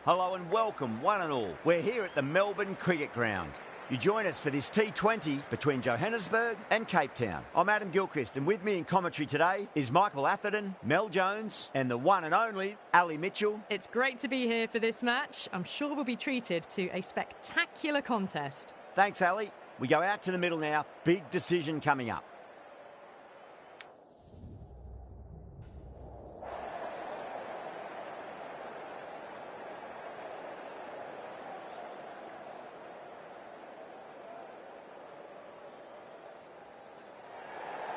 Hello and welcome, one and all. We're here at the Melbourne Cricket Ground. You join us for this T20 between Johannesburg and Cape Town. I'm Adam Gilchrist, and with me in commentary today is Michael Atherton, Mel Jones, and the one and only Ali Mitchell. It's great to be here for this match. I'm sure we'll be treated to a spectacular contest. Thanks, Ali. We go out to the middle now. Big decision coming up.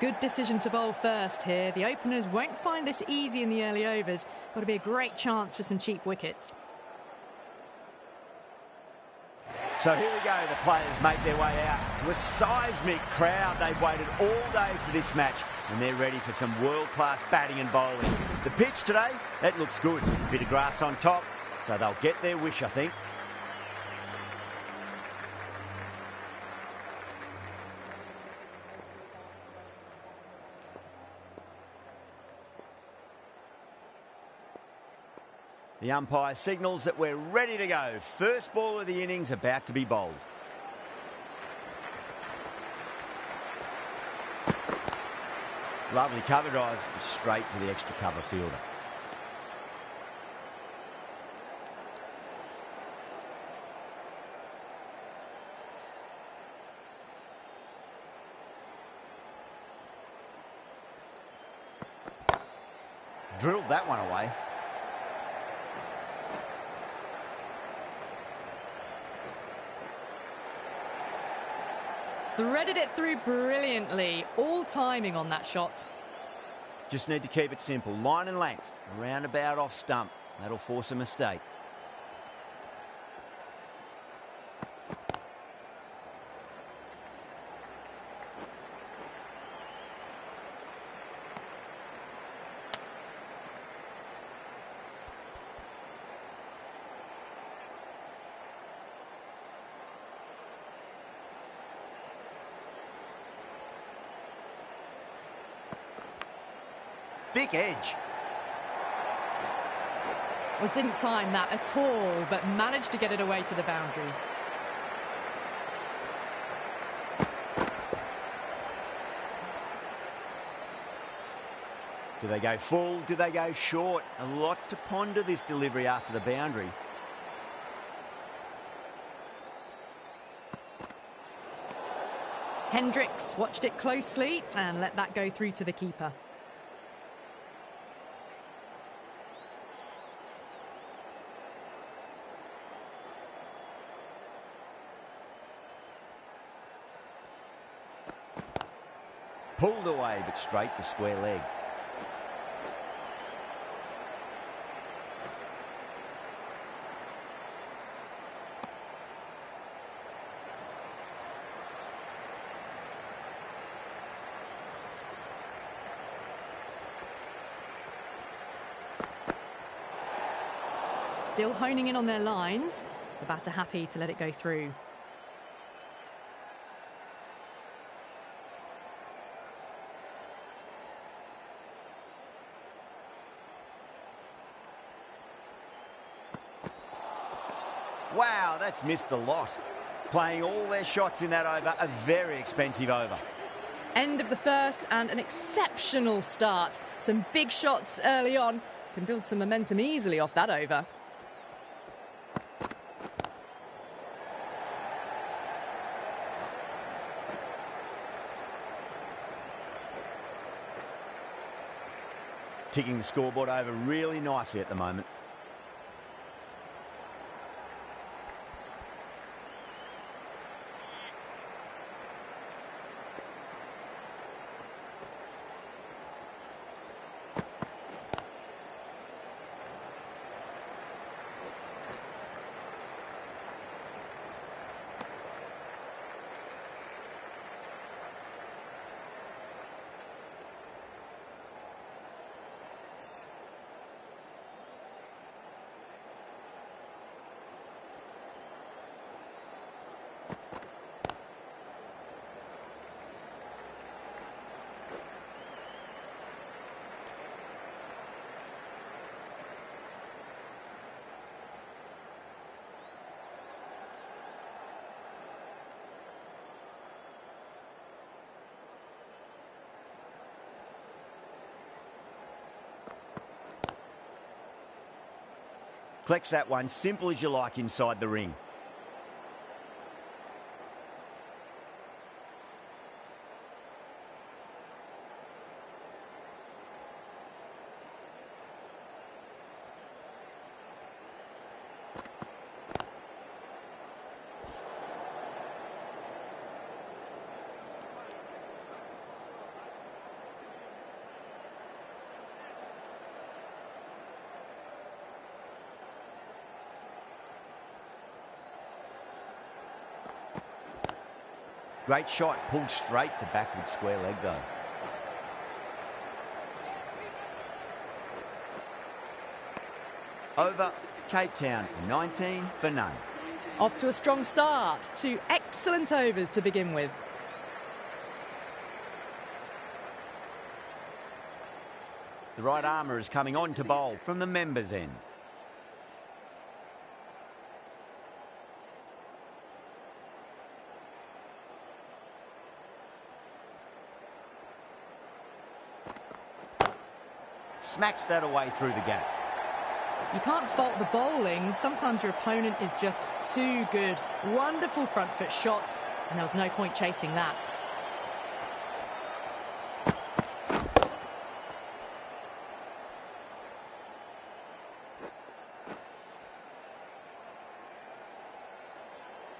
Good decision to bowl first here. The openers won't find this easy in the early overs. Got to be a great chance for some cheap wickets. So here we go. The players make their way out to a seismic crowd. They've waited all day for this match, and they're ready for some world-class batting and bowling. The pitch today, it looks good. A bit of grass on top, so they'll get their wish, I think. The umpire signals that we're ready to go. First ball of the innings about to be bowled. Lovely cover drive straight to the extra cover fielder. Drilled that one away. Threaded it through brilliantly. All timing on that shot. Just need to keep it simple. Line and length. Around about off stump. That'll force a mistake. Thick edge. Well, didn't time that at all, but managed to get it away to the boundary. Do they go full? Do they go short? A lot to ponder this delivery after the boundary. Hendricks watched it closely and let that go through to the keeper. Pulled away, but straight to square leg. Still honing in on their lines. The batter happy to let it go through. Wow, that's missed a lot. Playing all their shots in that over, a very expensive over. End of the first and an exceptional start. Some big shots early on. Can build some momentum easily off that over. Ticking the scoreboard over really nicely at the moment. Collects that one, simple as you like, inside the ring. Great shot, pulled straight to backward square leg though. Over, Cape Town, 19 for none. Off to a strong start. 2 excellent overs to begin with. The right armour is coming on to bowl from the members' end. Smacks that away through the gap. You can't fault the bowling. Sometimes your opponent is just too good. Wonderful front foot shot, and there was no point chasing that.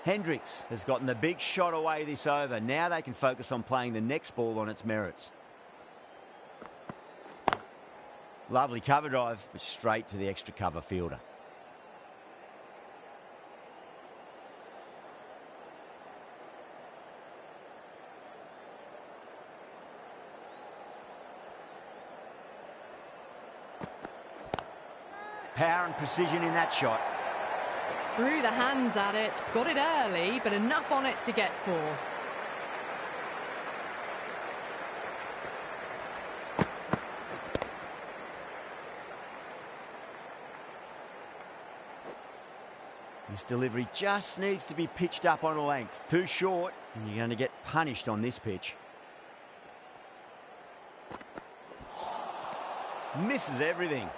Hendricks has gotten the big shot away this over. Now they can focus on playing the next ball on its merits. Lovely cover drive, but straight to the extra cover fielder. Power and precision in that shot. Threw the hands at it, got it early, but enough on it to get 4. This delivery just needs to be pitched up on a length. Too short, and you're going to get punished on this pitch. Misses everything.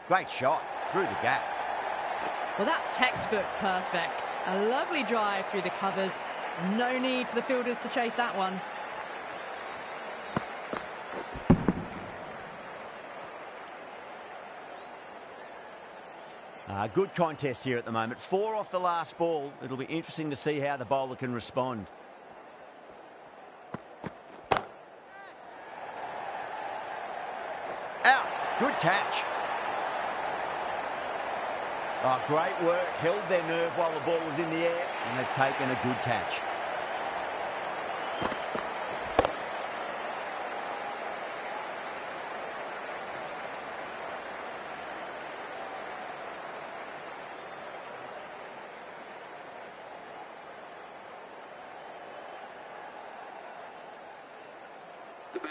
Great shot through the gap. Well, that's textbook perfect. A lovely drive through the covers. No need for the fielders to chase that one. Good contest here at the moment. 4 off the last ball. It'll be interesting to see how the bowler can respond. Out. Good catch. Oh, great work. Held their nerve while the ball was in the air, and they've taken a good catch.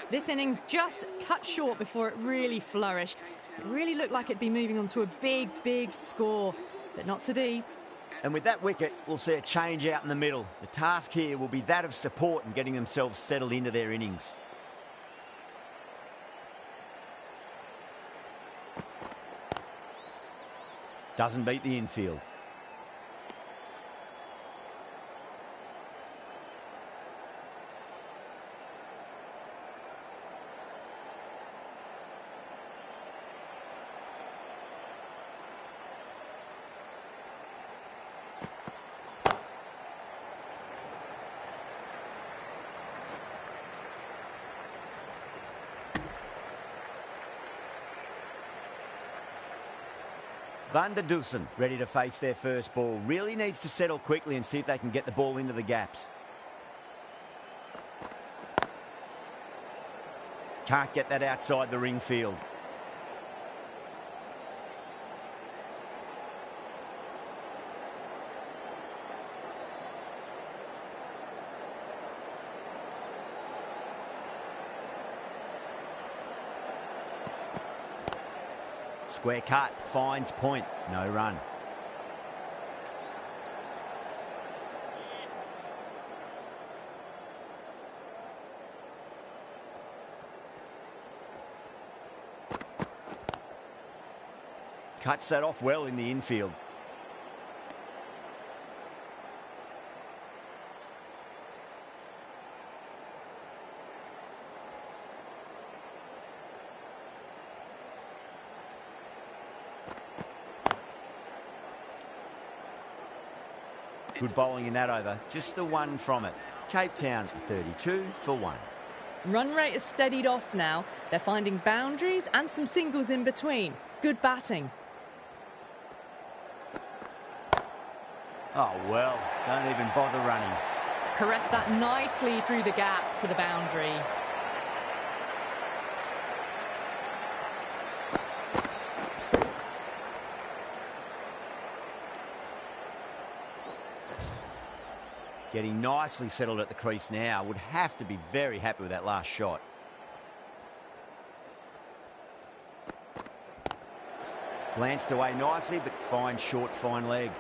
This innings just cut short before it really flourished. It really looked like it'd be moving on to a big, big score, but not to be. And with that wicket, we'll see a change out in the middle. The task here will be that of support and getting themselves settled into their innings. Doesn't beat the infield. Van der Dussen ready to face their first ball. Really needs to settle quickly and see if they can get the ball into the gaps. Can't get that outside the ring field. Square cut, finds point, no run. Cuts that off well in the infield. Good bowling in that over. Just the one from it. Cape Town 32 for 1. Run rate has steadied off now. They're finding boundaries and some singles in between. Good batting. Oh, well, don't even bother running. Caressed that nicely through the gap to the boundary. Getting nicely settled at the crease now. Would have to be very happy with that last shot. Glanced away nicely, but fine short, fine leg.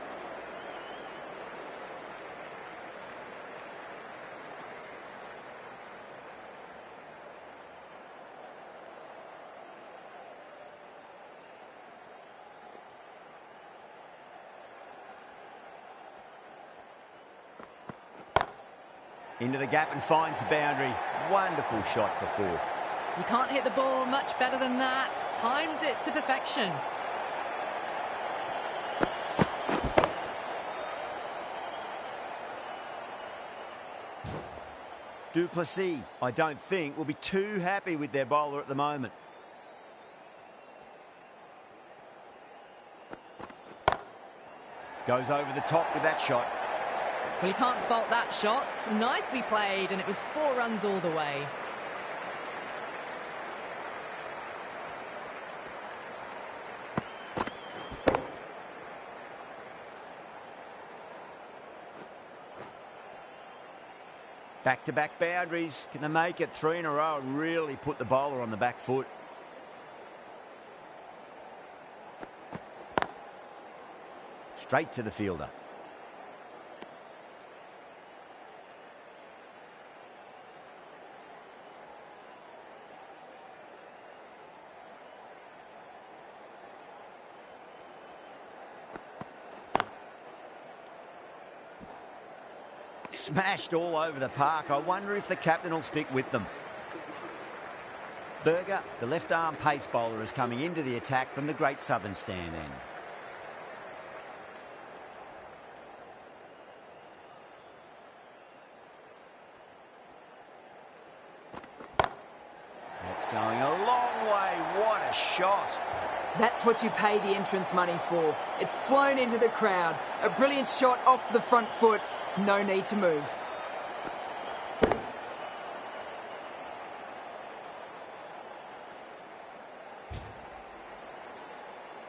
Into the gap and finds the boundary. Wonderful shot for 4. You can't hit the ball much better than that. Timed it to perfection. Duplessis, I don't think, will be too happy with their bowler at the moment. Goes over the top with that shot. Well, you can't fault that shot. Nicely played, and it was 4 runs all the way. Back-to-back boundaries. Can they make it 3 in a row and really put the bowler on the back foot? Straight to the fielder. Smashed all over the park. I wonder if the captain will stick with them. Berger, the left-arm pace bowler, is coming into the attack from the Great Southern Stand end. That's going a long way. What a shot. That's what you pay the entrance money for. It's flown into the crowd. A brilliant shot off the front foot. No need to move.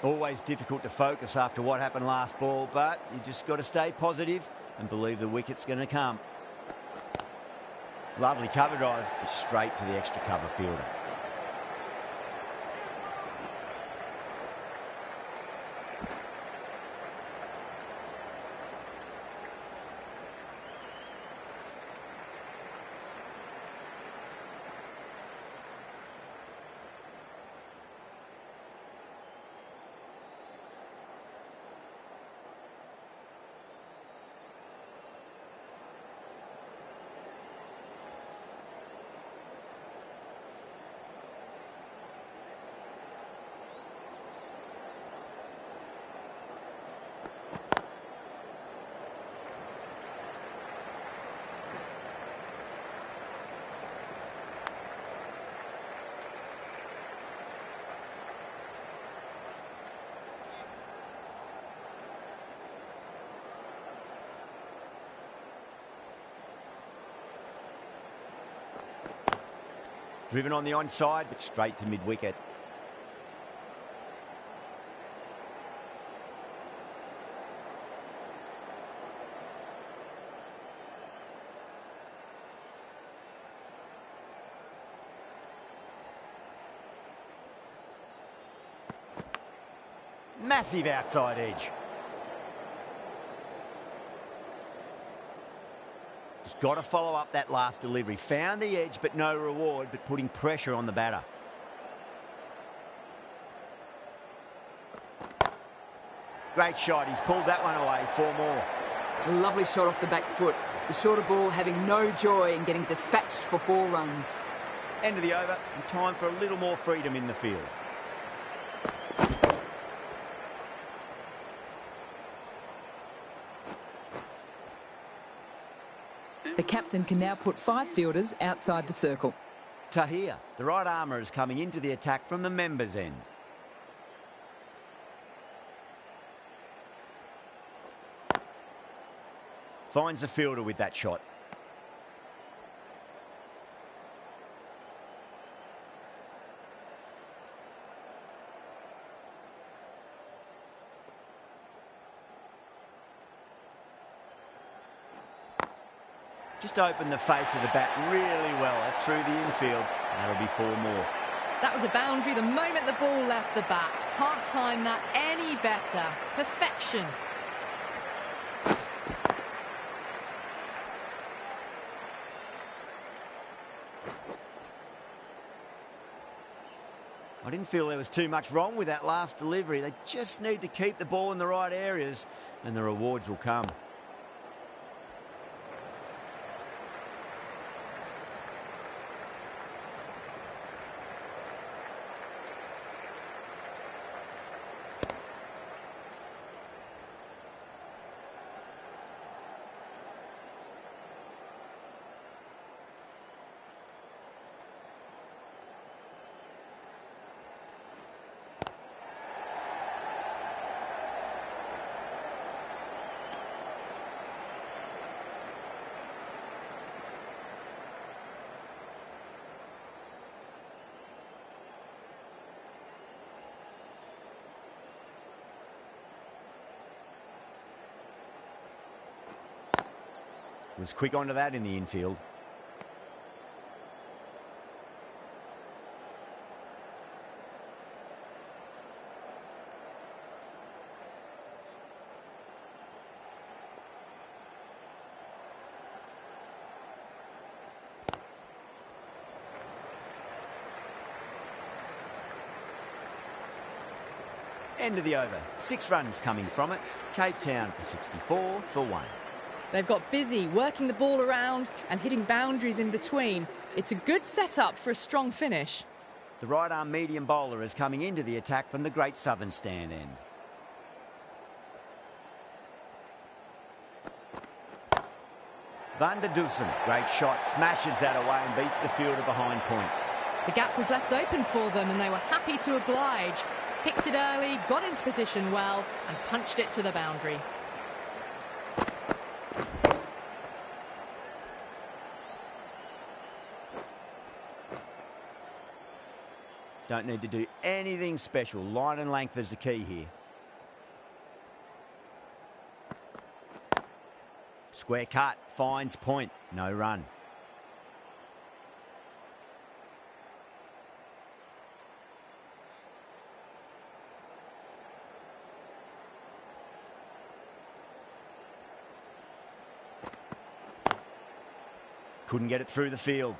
Always difficult to focus after what happened last ball, but you just got to stay positive and believe the wicket's going to come. Lovely cover drive, straight to the extra cover fielder. Driven on the onside, but straight to mid-wicket. Massive outside edge. Got to follow up that last delivery. Found the edge, but no reward, but putting pressure on the batter. Great shot. He's pulled that one away. 4 more. A lovely shot off the back foot. The shorter ball having no joy in getting dispatched for 4 runs. End of the over, and time for a little more freedom in the field. The captain can now put 5 fielders outside the circle. Tahir, the right armour, is coming into the attack from the members' end. Finds the fielder with that shot. Just opened the face of the bat really well. That's through the infield. That'll be 4 more. That was a boundary the moment the ball left the bat. Can't time that any better. Perfection. I didn't feel there was too much wrong with that last delivery. They just need to keep the ball in the right areas and the rewards will come. Was quick onto that in the infield. End of the over. 6 runs coming from it. Cape Town are 64 for 1. They've got busy working the ball around and hitting boundaries in between. It's a good setup for a strong finish. The right-arm medium bowler is coming into the attack from the Great Southern Stand end. Van der Dusen, great shot, smashes that away and beats the fielder behind point. The gap was left open for them and they were happy to oblige. Picked it early, got into position well and punched it to the boundary. Don't need to do anything special. Line and length is the key here. Square cut, finds point, no run. Couldn't get it through the field.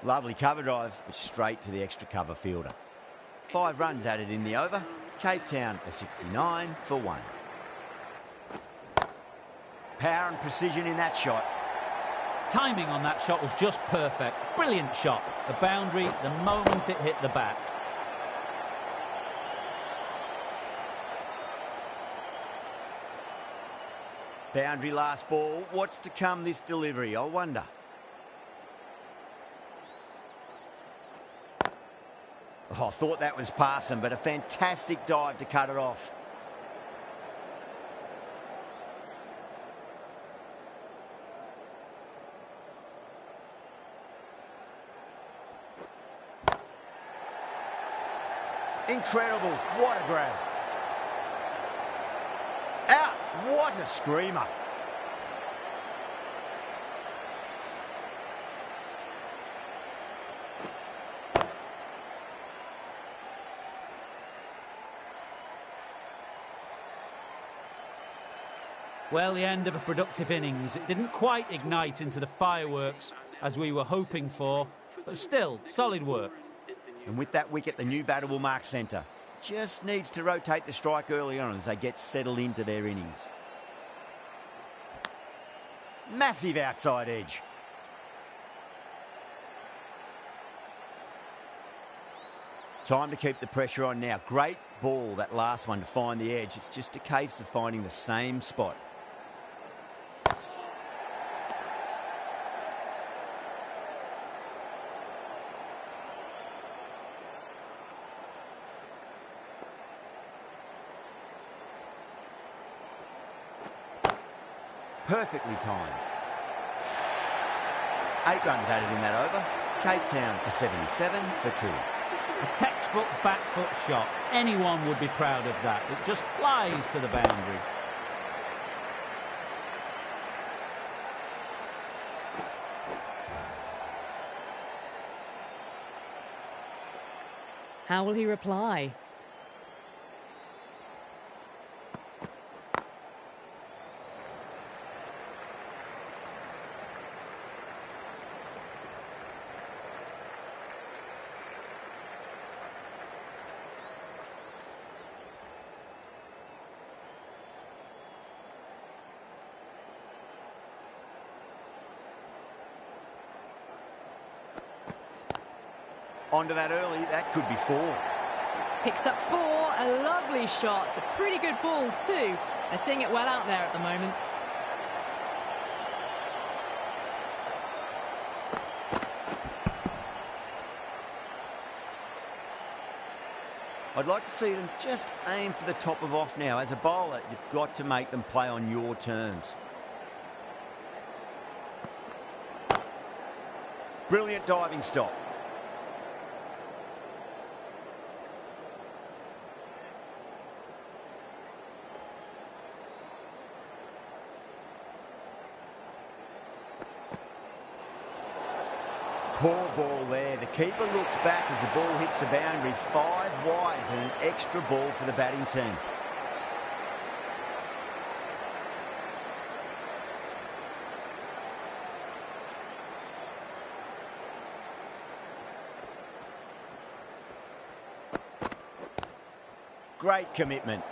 Lovely cover drive, but straight to the extra cover fielder. 5 runs added in the over. Cape Town are 69 for 1. Power and precision in that shot. Timing on that shot was just perfect. Brilliant shot. The boundary, the moment it hit the bat. Boundary last ball. What's to come this delivery, I wonder. Oh, I thought that was passing, but a fantastic dive to cut it off. Incredible. What a grab. Out. What a screamer. Well, the end of a productive innings. It didn't quite ignite into the fireworks as we were hoping for, but still, solid work. And with that wicket, the new batter will mark centre. Just needs to rotate the strike early on as they get settled into their innings. Massive outside edge. Time to keep the pressure on now. Great ball, that last one, to find the edge. It's just a case of finding the same spot. Perfectly timed. 8 runs added in that over. Cape Town a 77 for 2. A textbook back foot shot. Anyone would be proud of that. It just flies to the boundary. How will he reply? Onto that early, that could be 4. Picks up 4, a lovely shot, a pretty good ball too. They're seeing it well out there at the moment. I'd like to see them just aim for the top of off now. As a bowler, you've got to make them play on your terms. Brilliant diving stop. Poor ball there. The keeper looks back as the ball hits the boundary. 5 wides and an extra ball for the batting team. Great commitment.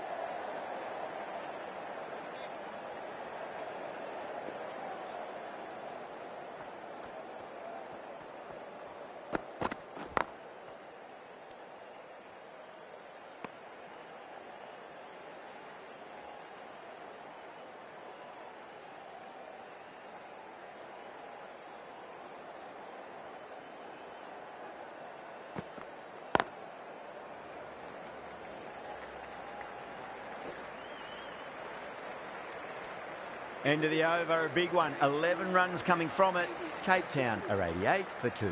End of the over, a big one. 11 runs coming from it. Cape Town are 88 for 2.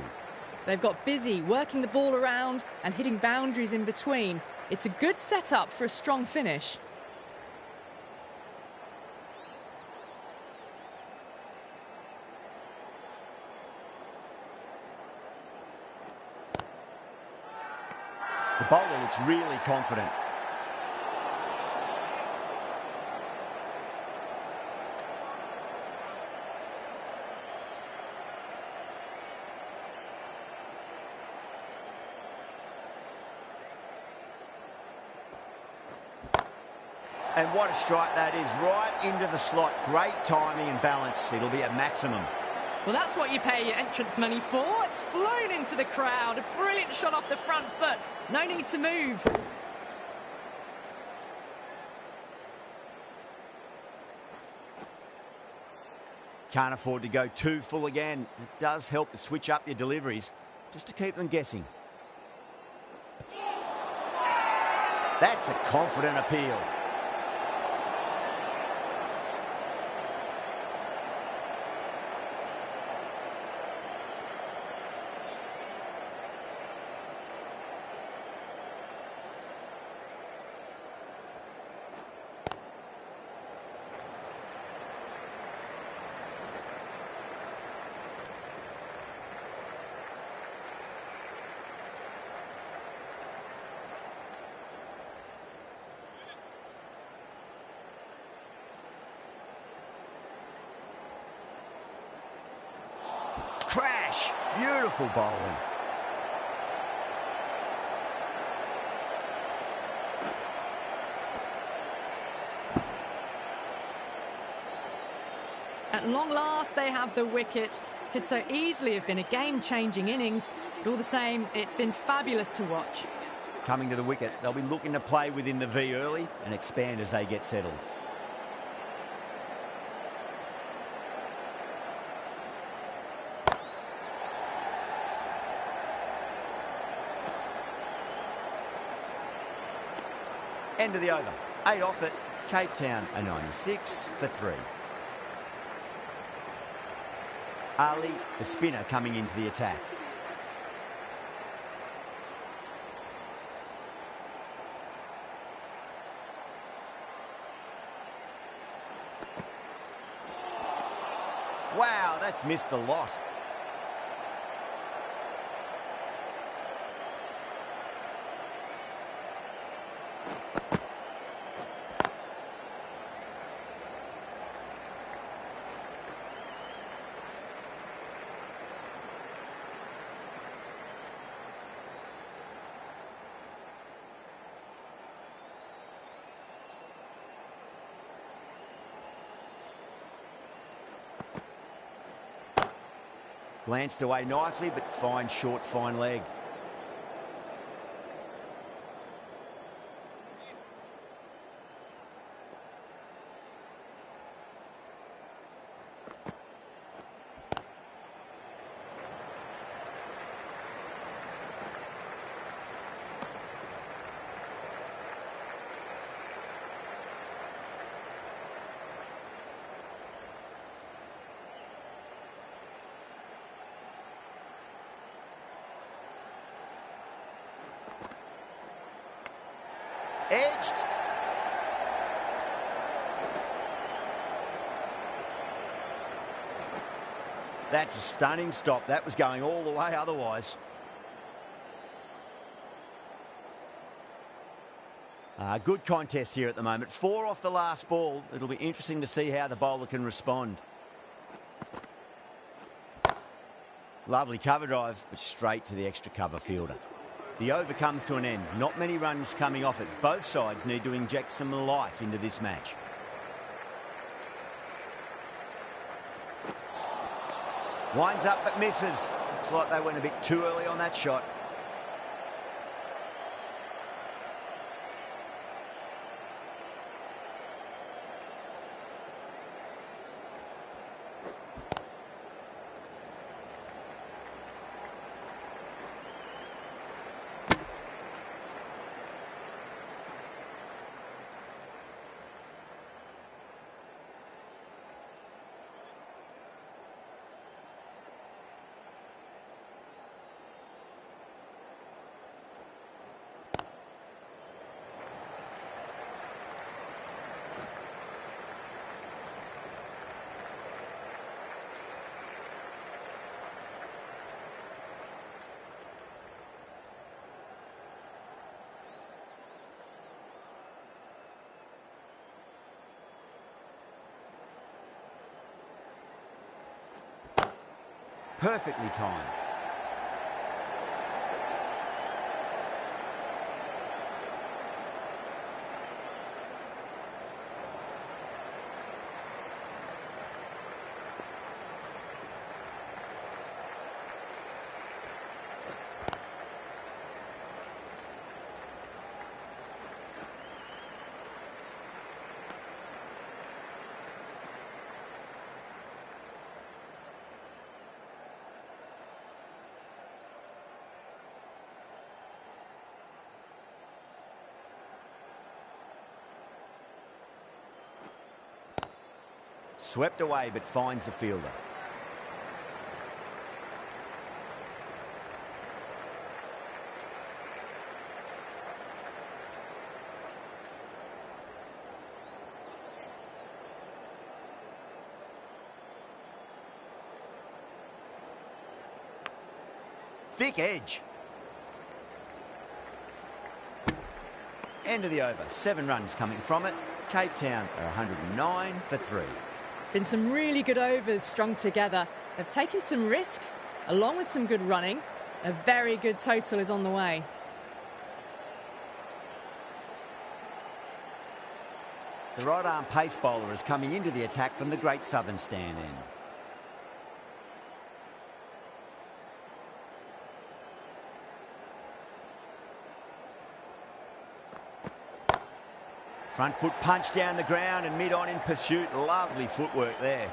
They've got busy working the ball around and hitting boundaries in between. It's a good setup for a strong finish. The bowler looks really confident. And what a strike that is, right into the slot. Great timing and balance. It'll be at maximum. Well, that's what you pay your entrance money for. It's flown into the crowd. A brilliant shot off the front foot. No need to move. Can't afford to go too full again. It does help to switch up your deliveries, just to keep them guessing. That's a confident appeal. Crash! Beautiful bowling. At long last, they have the wicket. Could so easily have been a game-changing innings, but all the same, it's been fabulous to watch. Coming to the wicket, they'll be looking to play within the V early and expand as they get settled. End of the over. 8 off it. Cape Town a 96 for 3. Ali, the spinner, coming into the attack. Wow, that's missed a lot. Glanced away nicely, but fine short, fine leg. Edged. That's a stunning stop. That was going all the way otherwise. Good contest here at the moment. 4 off the last ball. It'll be interesting to see how the bowler can respond. Lovely cover drive, but straight to the extra cover fielder. The over comes to an end. Not many runs coming off it. Both sides need to inject some life into this match. Winds up but misses. Looks like they went a bit too early on that shot. Perfectly timed. Swept away, but finds the fielder. Thick edge. End of the over. 7 runs coming from it. Cape Town are 109 for 3. Been some really good overs strung together. They've taken some risks, along with some good running. A very good total is on the way. The right-arm pace bowler is coming into the attack from the Great Southern Stand end. Front foot punch down the ground and mid-on in pursuit. Lovely footwork there.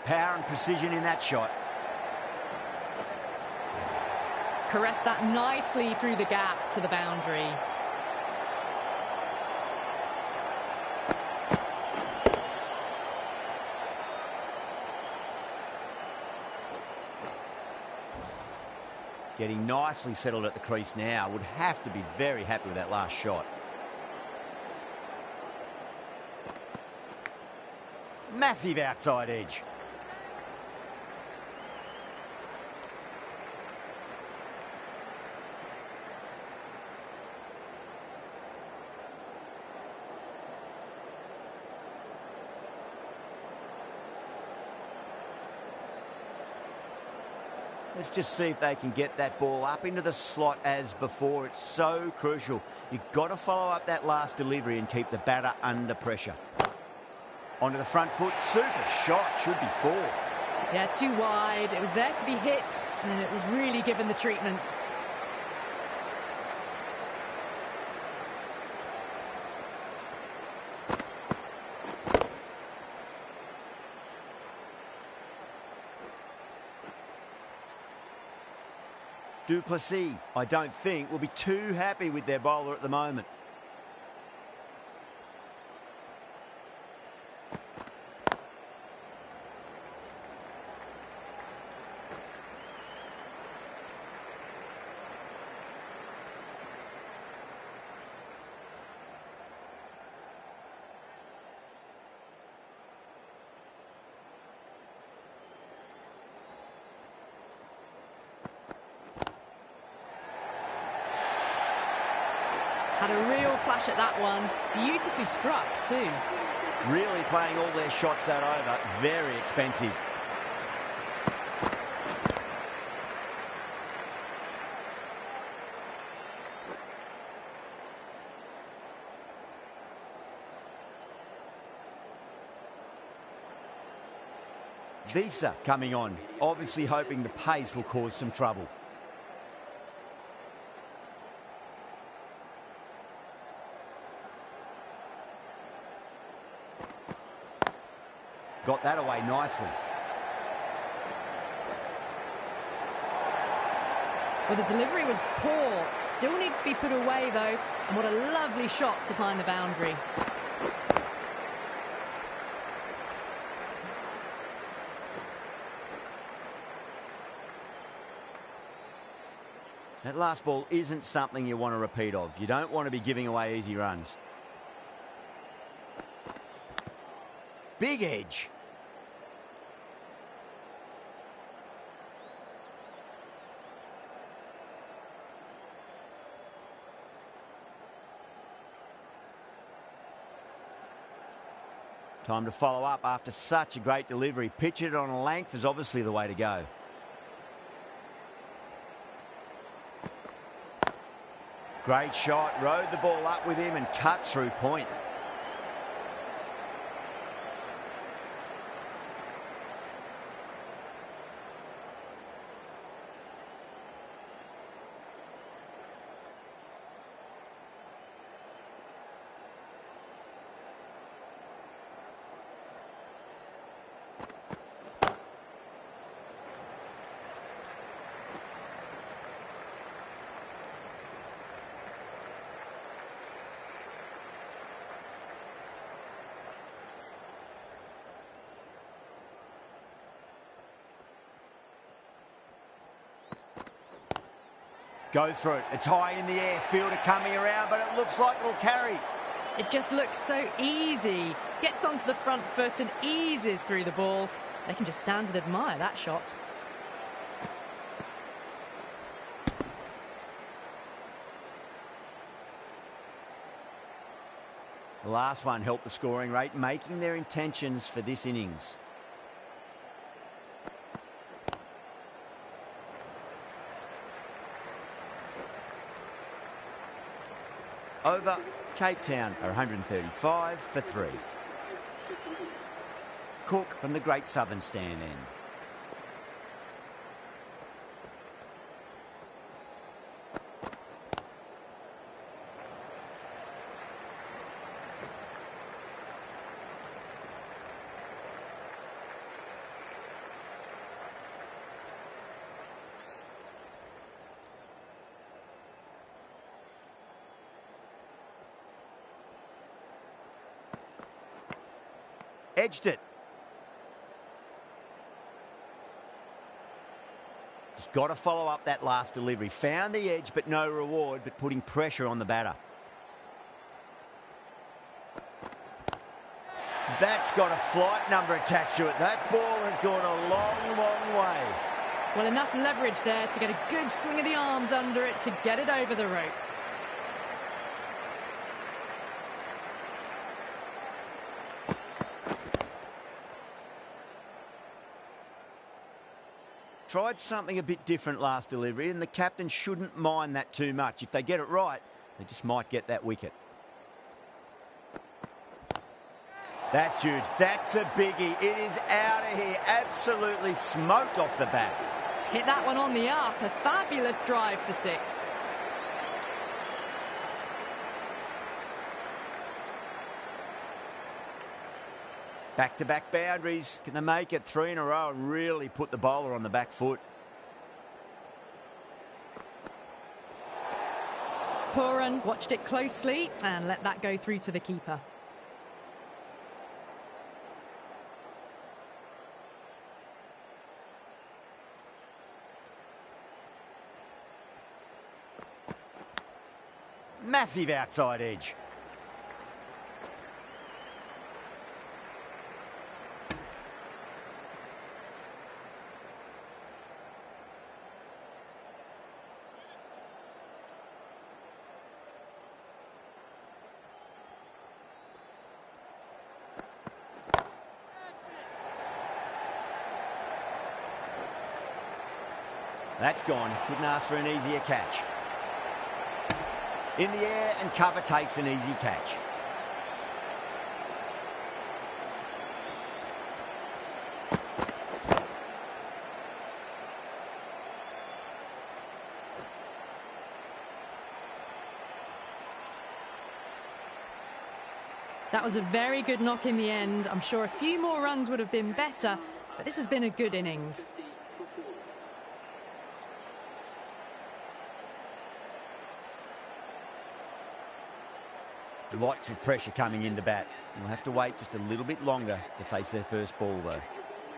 Power and precision in that shot. Caressed that nicely through the gap to the boundary. Getting nicely settled at the crease now. Would have to be very happy with that last shot. Massive outside edge. Let's just see if they can get that ball up into the slot as before. It's so crucial. You've got to follow up that last delivery and keep the batter under pressure. Onto the front foot. Super shot. Should be 4. Yeah, too wide. It was there to be hit, and it was really given the treatment. Du Plessis, I don't think, will be too happy with their bowler at the moment. Had a real flash at that one. Beautifully struck too. Really playing all their shots that over. Very expensive. Visa coming on. Obviously hoping the pace will cause some trouble. Got that away nicely. Well, the delivery was poor. Still needs to be put away, though. And what a lovely shot to find the boundary. That last ball isn't something you want to repeat of. You don't want to be giving away easy runs. Big edge. Time to follow up after such a great delivery. Pitch it on a length is obviously the way to go. Great shot. Rode the ball up with him and cut through point. Goes for it. It's high in the air. Fielder coming around, but it looks like it'll carry. It just looks so easy. Gets onto the front foot and eases through the ball. They can just stand and admire that shot. The last one helped the scoring rate, making their intentions for this innings. Over Cape Town are 135 for 3. Cook from the Great Southern Stand end. Edged it. Just got to follow up that last delivery. Found the edge, but no reward, but putting pressure on the batter. That's got a flight number attached to it. That ball has gone a long, long way. Well, enough leverage there to get a good swing of the arms under it to get it over the rope. Tried something a bit different last delivery, and the captain shouldn't mind that too much. If they get it right, they just might get that wicket. That's huge. That's a biggie. It is out of here. Absolutely smoked off the bat. Hit that one on the up. A fabulous drive for 6. Back-to-back boundaries. Can they make it 3 in a row and really put the bowler on the back foot? Pooran watched it closely and let that go through to the keeper. Massive outside edge. That's gone. Couldn't ask for an easier catch. In the air, and cover takes an easy catch. That was a very good knock in the end. I'm sure a few more runs would have been better, but this has been a good innings. Lots of pressure coming into bat. We'll have to wait just a little bit longer to face their first ball, though.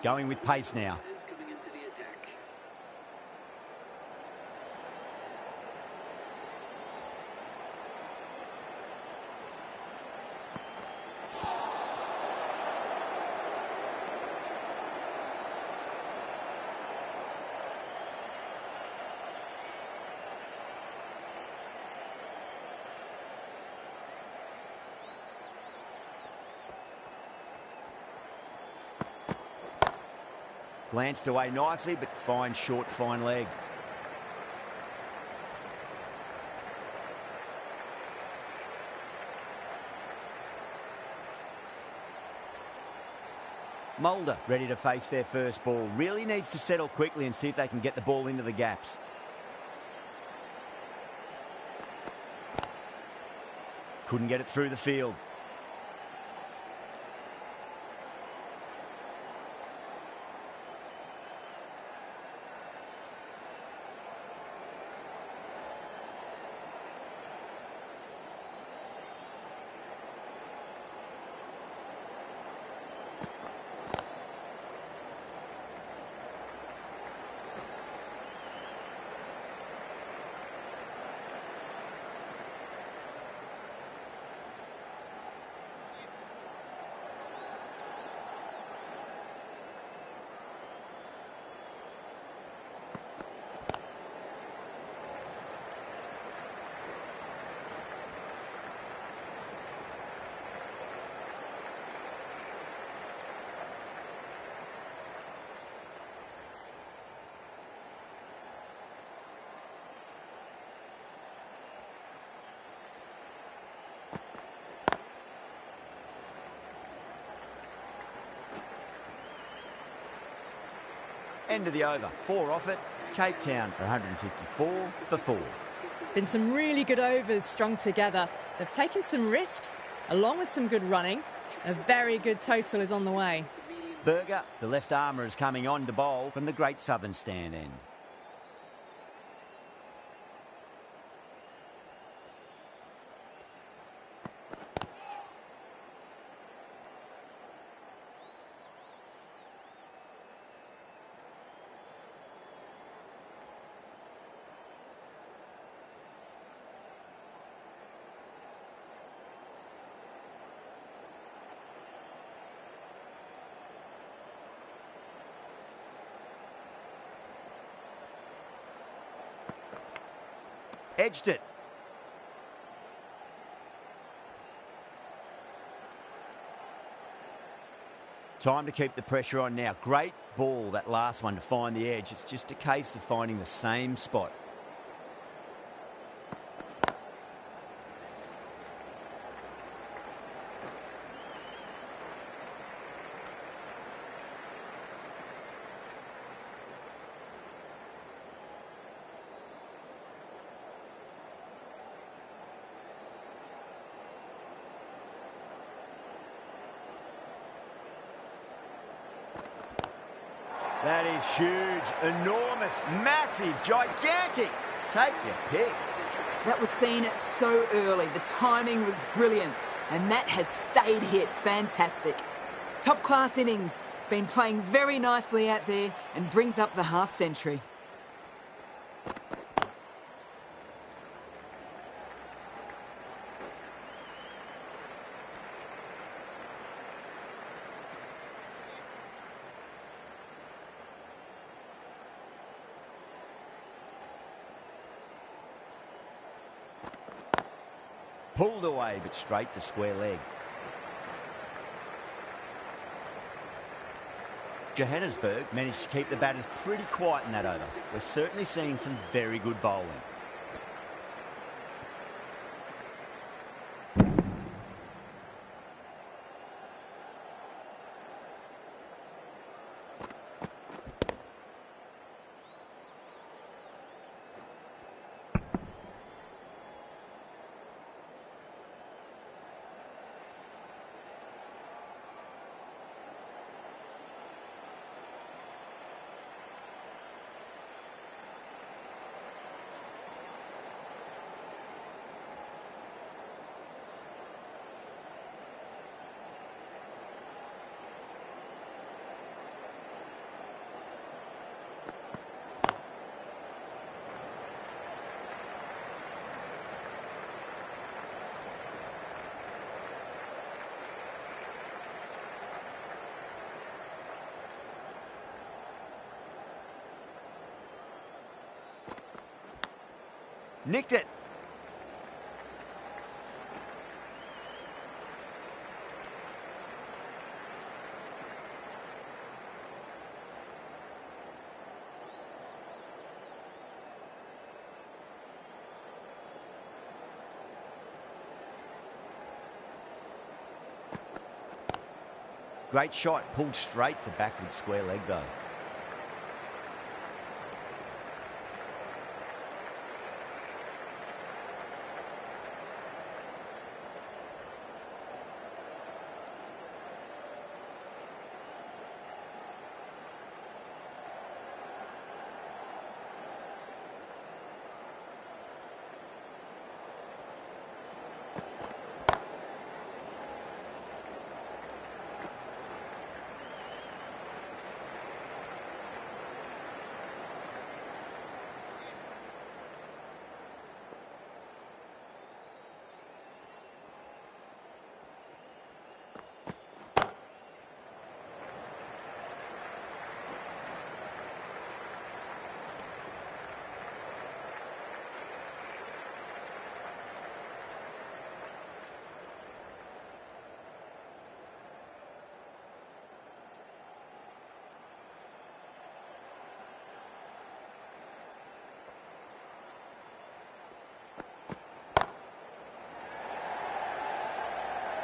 Going with pace now. Glanced away nicely, but fine short, fine leg. Mulder ready to face their first ball. Really needs to settle quickly and see if they can get the ball into the gaps. Couldn't get it through the field. End of the over. 4 off it. Cape Town 154 for 4. Been some really good overs strung together. They've taken some risks, along with some good running. A very good total is on the way. Berger, the left armour, is coming on to bowl from the Great Southern Stand end. Edged it. Time to keep the pressure on now. Great ball, that last one, to find the edge. It's just a case of finding the same spot. That is huge, enormous, massive, gigantic. Take your pick. That was seen so early. The timing was brilliant, and that has stayed hit. Fantastic. Top-class innings. Been playing very nicely out there and brings up the half-century. Pulled away, but straight to square leg. Johannesburg managed to keep the batters pretty quiet in that over. We're certainly seeing some very good bowling. Nicked it. Great shot, pulled straight to backward square leg though.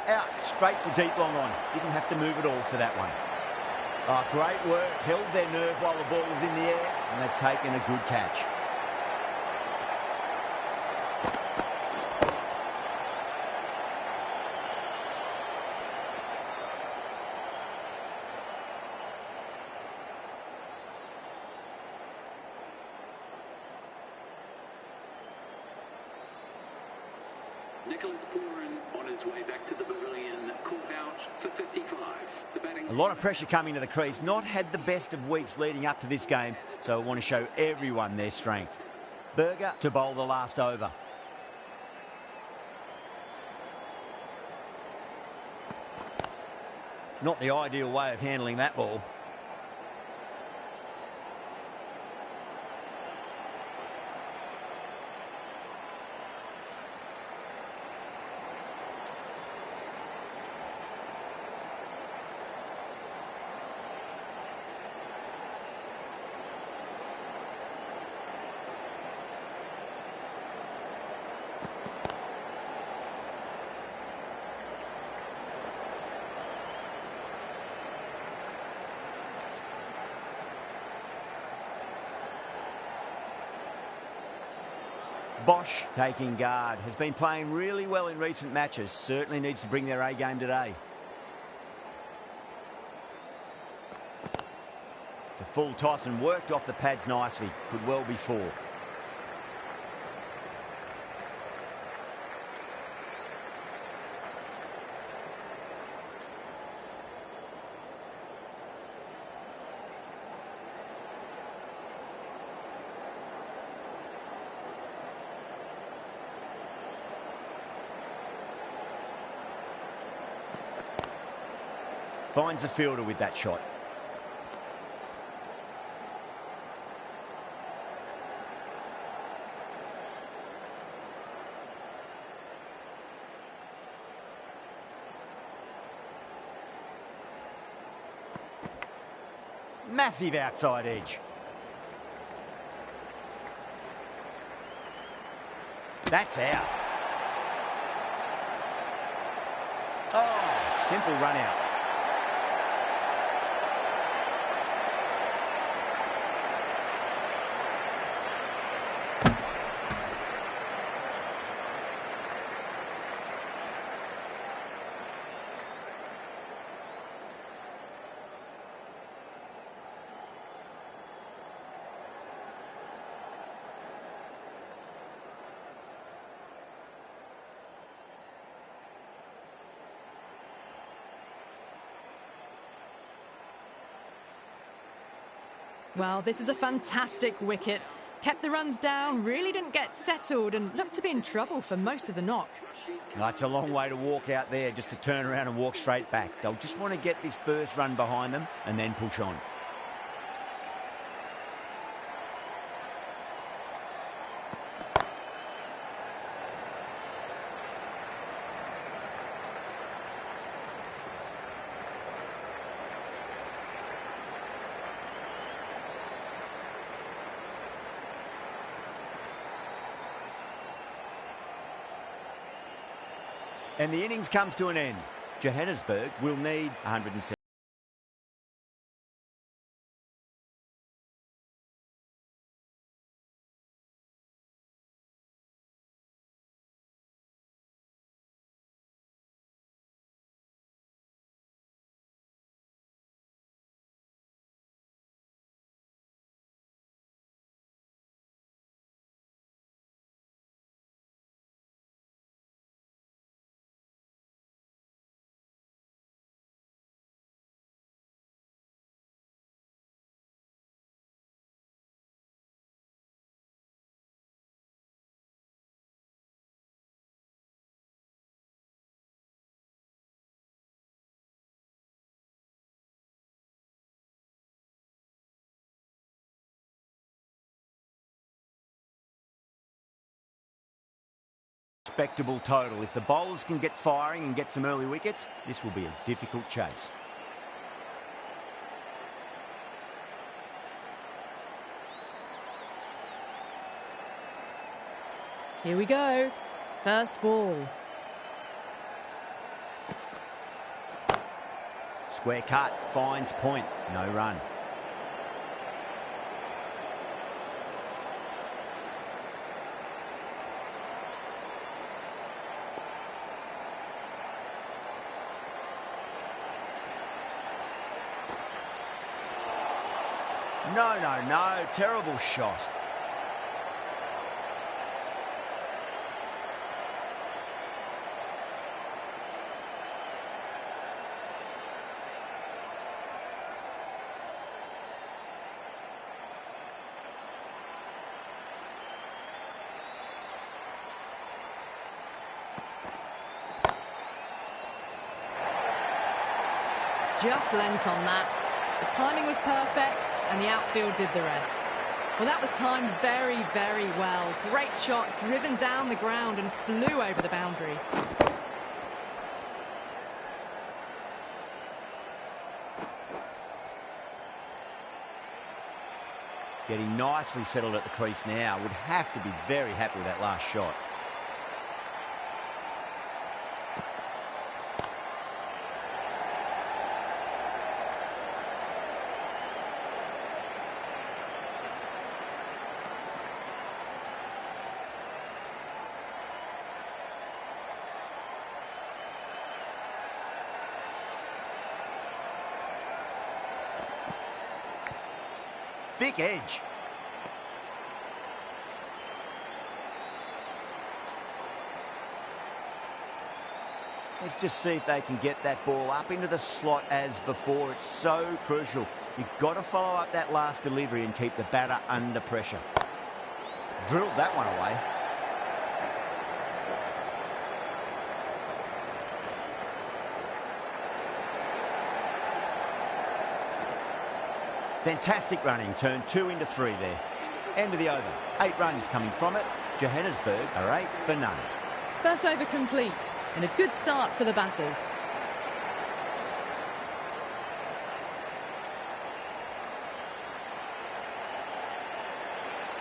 Out, straight to deep long on. Didn't have to move at all for that one. Oh, great work. Held their nerve while the ball was in the air, and they've taken a good catch. On his way back to the pavilion, called out for 55. A lot of pressure coming to the crease. Not had the best of weeks leading up to this game, so I want to show everyone their strength. Berger to bowl the last over. Not the ideal way of handling that ball. Bosch taking guard. Has been playing really well in recent matches. Certainly needs to bring their A game today. It's a full toss and worked off the pads nicely. Could well be 4. Finds the fielder with that shot. Massive outside edge. That's out. Oh, simple run out. Well, this is a fantastic wicket. Kept the runs down, really didn't get settled and looked to be in trouble for most of the knock. That's a long way to walk out there just to turn around and walk straight back. They'll just want to get this first run behind them and then push on. And the innings comes to an end. Johannesburg will need 107. Respectable total. If the bowlers can get firing and get some early wickets, this will be a difficult chase. Here we go. First ball. Square cut, finds point, no run. No, terrible shot. Just lent on that. The timing was perfect and the outfield did the rest. Well, that was timed very, very well. Great shot, driven down the ground and flew over the boundary. Getting nicely settled at the crease now. Would have to be very happy with that last shot. Thick edge. Let's just see if they can get that ball up into the slot as before. It's so crucial. You've got to follow up that last delivery and keep the batter under pressure. Drilled that one away. Fantastic running, turned 2 into 3 there. End of the over. 8 runs coming from it. Johannesburg are 8 for none. First over complete and a good start for the batters.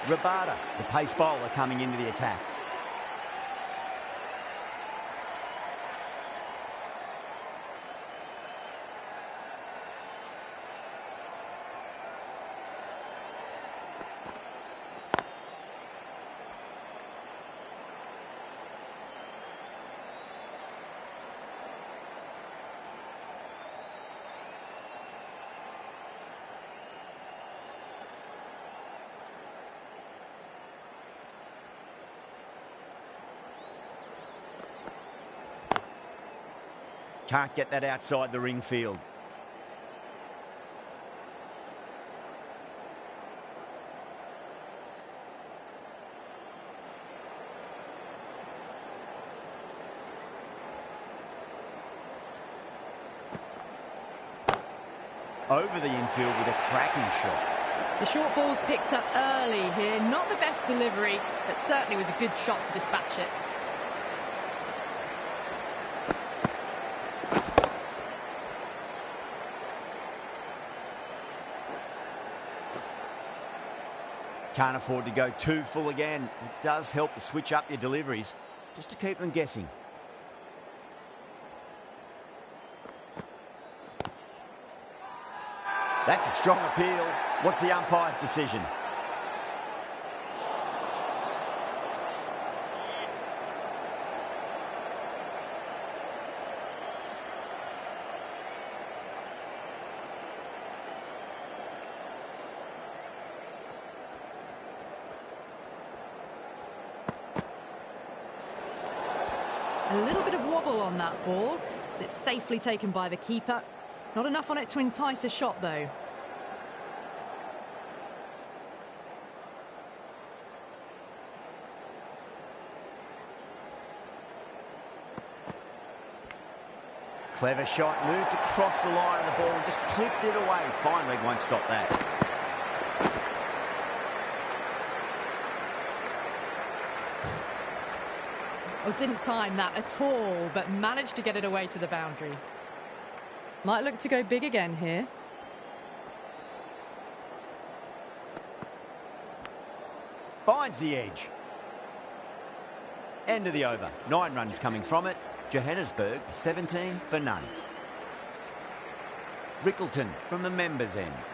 Rabada, the pace bowler, coming into the attack. Can't get that outside the ring field. Over the infield with a cracking shot. The short ball's picked up early here. Not the best delivery, but certainly was a good shot to dispatch it. Can't afford to go too full again. It does help to switch up your deliveries just to keep them guessing. That's a strong appeal. What's the umpire's decision? A little bit of wobble on that ball. It's safely taken by the keeper. Not enough on it to entice a shot, though. Clever shot, moved across the line of the ball and just clipped it away. Fine leg won't stop that. Oh, didn't time that at all, but managed to get it away to the boundary. Might look to go big again here. Finds the edge. End of the over. 9 runs coming from it. Johannesburg 17 for none. Rickleton from the members' end.